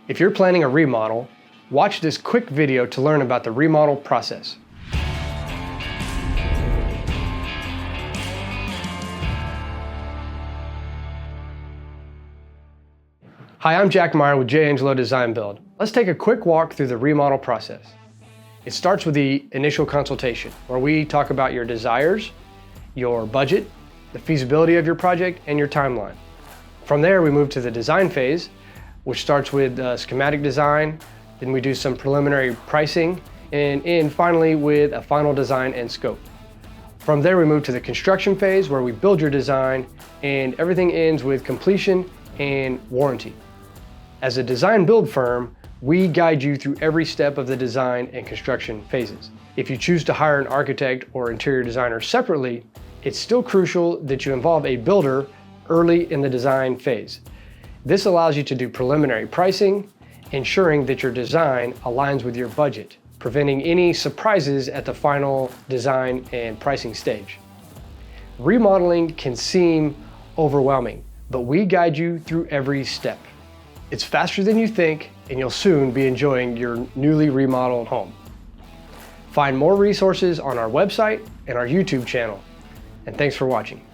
If you're planning a remodel, watch this quick video to learn about the remodel process. Hi, I'm Jack Meyer with Angelo Design Build. Let's take a quick walk through the remodel process. It starts with the initial consultation, where we talk about your desires, your budget, the feasibility of your project, and your timeline. From there, we move to the design phase, which starts with schematic design, then we do some preliminary pricing, and end finally with a final design and scope. From there, we move to the construction phase, where we build your design, and everything ends with completion and warranty. As a design build firm, we guide you through every step of the design and construction phases. If you choose to hire an architect or interior designer separately, it's still crucial that you involve a builder early in the design phase. This allows you to do preliminary pricing, ensuring that your design aligns with your budget, preventing any surprises at the final design and pricing stage. Remodeling can seem overwhelming, but we guide you through every step. It's faster than you think, and you'll soon be enjoying your newly remodeled home. Find more resources on our website and our YouTube channel. And thanks for watching.